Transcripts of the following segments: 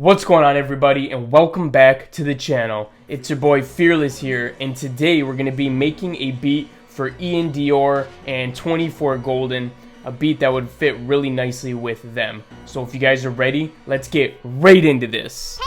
What's going on, everybody, and welcome back to the channel. It's your boy Fearless here, and today we're going to be making a beat for Iaan Dior and 24 Golden, a beat that would fit really nicely with them. So if you guys are ready, let's get right into this.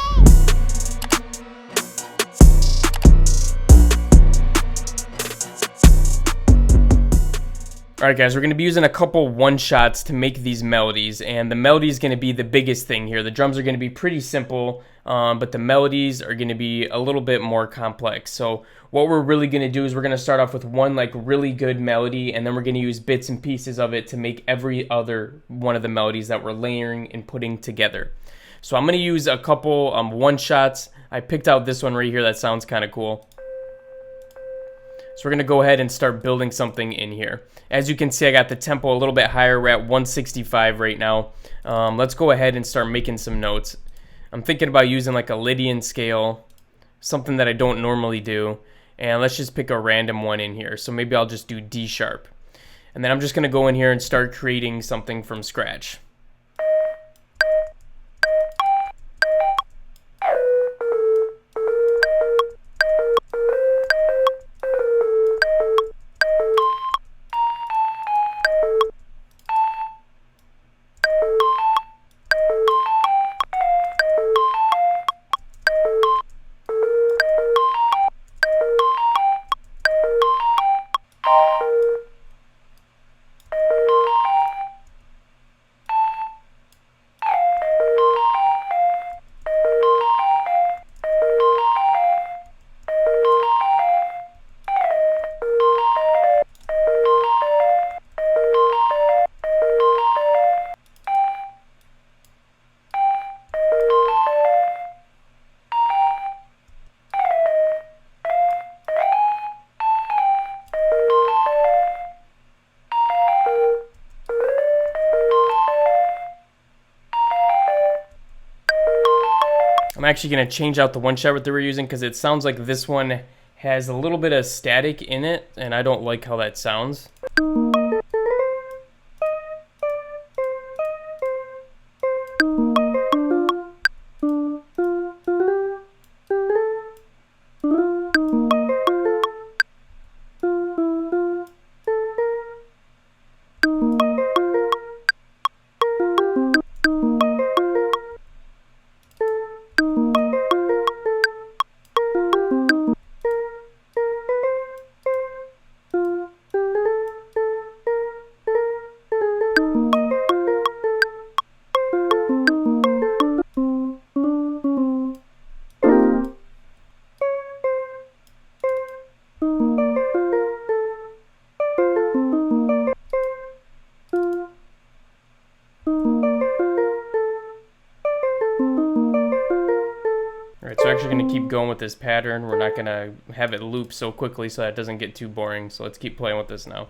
Alright guys, we're going to be using a couple one-shots to make these melodies, and the melody is going to be the biggest thing here. The drums are going to be pretty simple, but the melodies are going to be a little bit more complex. So what we're really going to do is we're going to start off with one really good melody, and then we're going to use bits and pieces of it to make every other one of the melodies that we're layering and putting together. So I'm going to use a couple one-shots. I picked out this one right here that sounds kind of cool. So we're going to go ahead and start building something in here. As you can see, I got the tempo a little bit higher. We're at 165 right now. Let's go ahead and start making some notes. I'm thinking about using like a Lydian scale, something that I don't normally do. And let's just pick a random one in here. So maybe I'll just do D sharp. And then I'm just going to go in here and start creating something from scratch. I'm actually going to change out the one shot that we're using because it sounds like this one has a little bit of static in it, and I don't like how that sounds. Alright, so we're actually going to keep going with this pattern. We're not going to have it loop so quickly so that it doesn't get too boring. So let's keep playing with this now.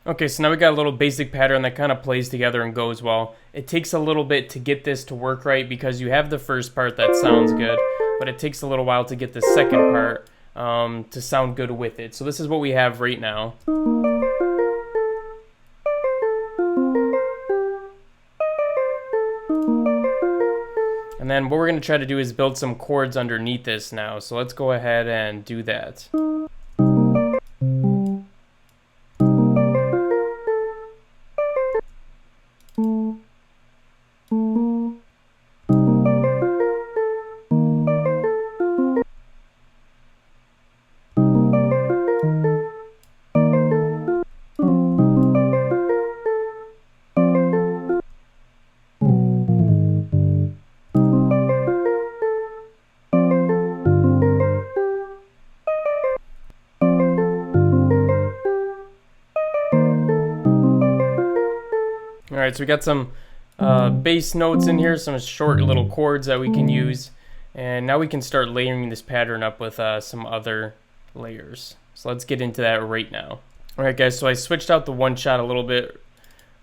Okay, so now we got a little basic pattern that kind of plays together and goes well. It takes a little bit to get this to work right because you have the first part that sounds good, but it takes a little while to get the second part to sound good with it. So this is what we have right now. And then what we're going to try to do is build some chords underneath this now. So let's go ahead and do that. Alright, so we got some bass notes in here, some short little chords that we can use. And now we can start layering this pattern up with some other layers. So let's get into that right now. Alright guys, so I switched out the one shot a little bit.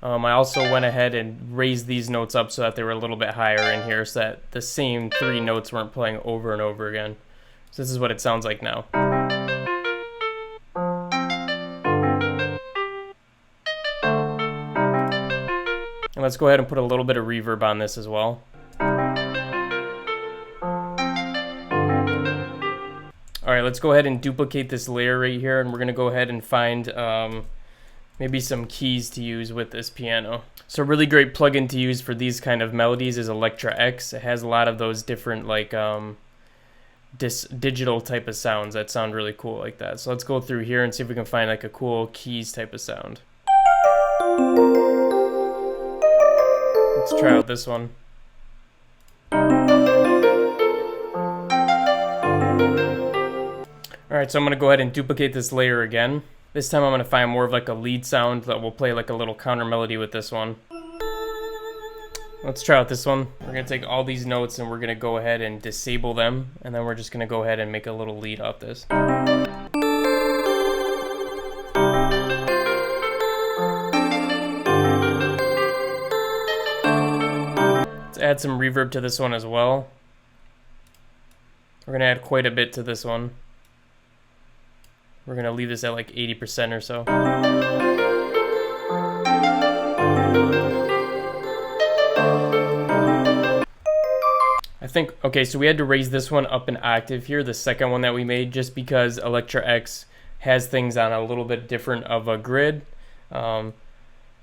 I also went ahead and raised these notes up so that they were a little bit higher in here so that the same three notes weren't playing over and over again. So this is what it sounds like now. And let's go ahead and put a little bit of reverb on this as well. Alright, let's go ahead and duplicate this layer right here, and we're going to go ahead and find maybe some keys to use with this piano. So a really great plugin to use for these kind of melodies is Electra X. It has a lot of those different like digital type of sounds that sound really cool like that. So let's go through here and see if we can find like a cool keys type of sound. Let's try out this one. Alright, so I'm going to go ahead and duplicate this layer again. This time I'm going to find more of like a lead sound that will play like a little counter melody with this one. Let's try out this one. We're going to take all these notes and we're going to go ahead and disable them. And then we're just going to go ahead and make a little lead off this. Let's add some reverb to this one as well. We're going to add quite a bit to this one. We're going to leave this at like 80% or so. I think, okay, so we had to raise this one up an octave here, the second one that we made, just because Electra X has things on a little bit different of a grid.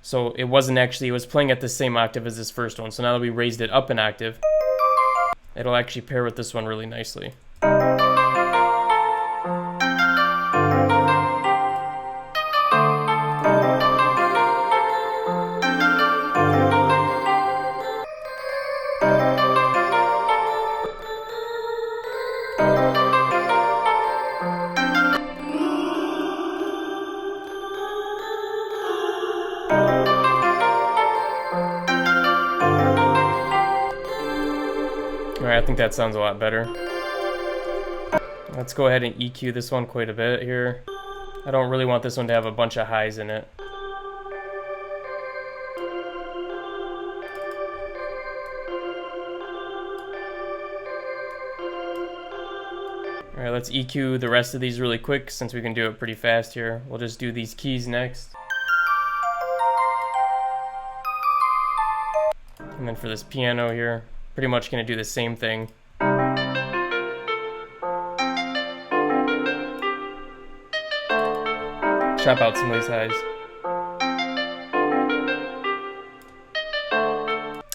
So it wasn't actually, it was playing at the same octave as this first one. So now that we raised it up an octave, it'll actually pair with this one really nicely. Alright, I think that sounds a lot better. Let's go ahead and EQ this one quite a bit here. I don't really want this one to have a bunch of highs in it. Alright, let's EQ the rest of these really quick since we can do it pretty fast here. We'll just do these keys next. And then for this piano here, pretty much going to do the same thing. Chop out some of these highs.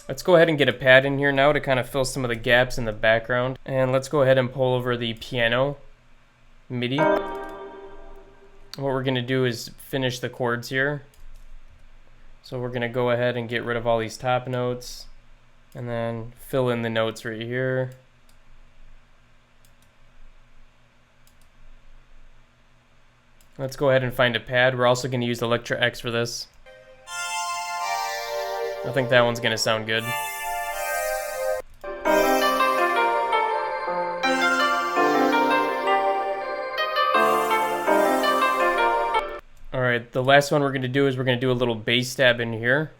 Let's go ahead and get a pad in here now to kind of fill some of the gaps in the background. And let's go ahead and pull over the piano MIDI. What we're going to do is finish the chords here. So we're going to go ahead and get rid of all these top notes. And then fill in the notes right here. Let's go ahead and find a pad. We're also going to use Electra X for this. I think that one's going to sound good. Alright, the last one we're going to do is we're going to do a little bass stab in here.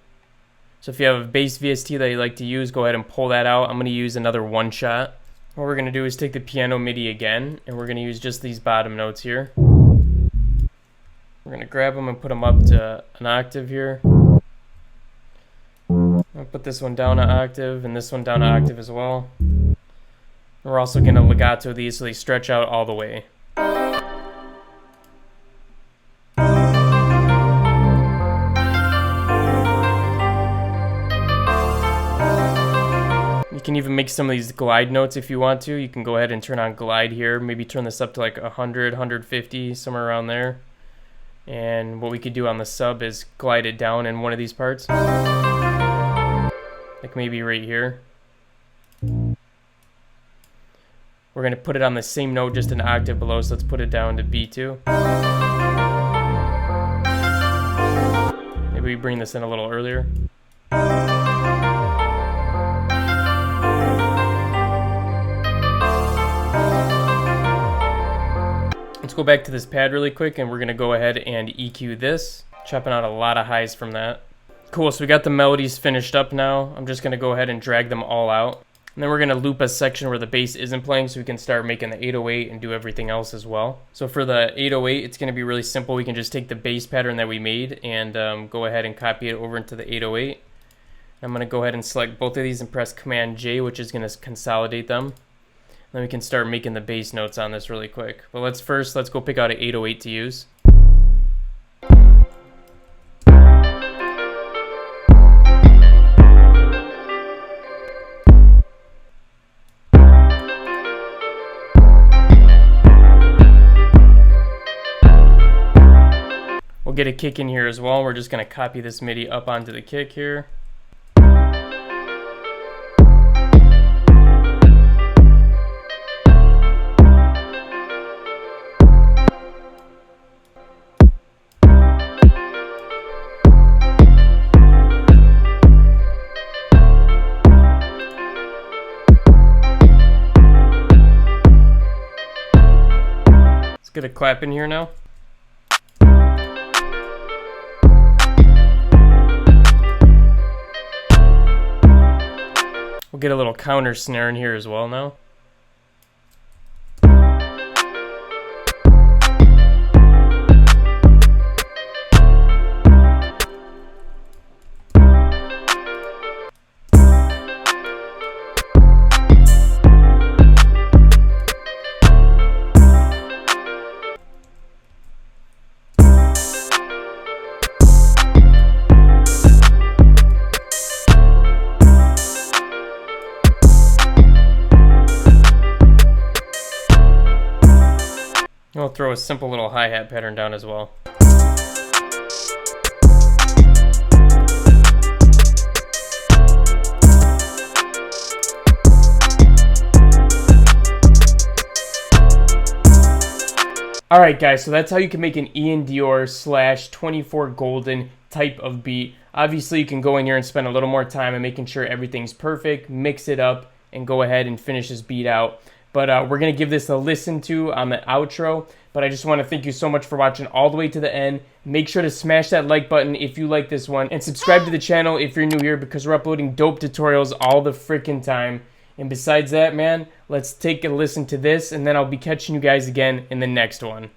So if you have a bass VST that you like to use, go ahead and pull that out. I'm going to use another one shot. What we're going to do is take the piano MIDI again, and we're going to use just these bottom notes here. We're going to grab them and put them up to an octave here. I'll put this one down an octave and this one down an octave as well. We're also going to legato these so they stretch out all the way. You can even make some of these glide notes if you want to. You can go ahead and turn on glide here. Maybe turn this up to like 100, 150, somewhere around there. And what we could do on the sub is glide it down in one of these parts. Like maybe right here. We're going to put it on the same note, just an octave below, so let's put it down to B2. Maybe we bring this in a little earlier. Let's go back to this pad really quick, and we're going to go ahead and EQ this, chopping out a lot of highs from that. Cool, so we got the melodies finished up now. I'm just going to go ahead and drag them all out. And then we're going to loop a section where the bass isn't playing so we can start making the 808 and do everything else as well. So for the 808, it's going to be really simple. We can just take the bass pattern that we made and go ahead and copy it over into the 808. I'm going to go ahead and select both of these and press Command J, which is going to consolidate them. Then we can start making the bass notes on this really quick. But let's go pick out an 808 to use. We'll get a kick in here as well. We're just going to copy this MIDI up onto the kick here. Let's get a clap in here now. We'll get a little counter snare in here as well now. We'll throw a simple little hi-hat pattern down as well. Alright guys, so that's how you can make an Iaan Dior / 24 Golden type of beat. Obviously you can go in here and spend a little more time and making sure everything's perfect, mix it up, and go ahead and finish this beat out. But we're going to give this a listen to on the outro. But I just want to thank you so much for watching all the way to the end. Make sure to smash that like button if you like this one. And subscribe to the channel if you're new here, because we're uploading dope tutorials all the freaking time. And besides that, man, let's take a listen to this. And then I'll be catching you guys again in the next one.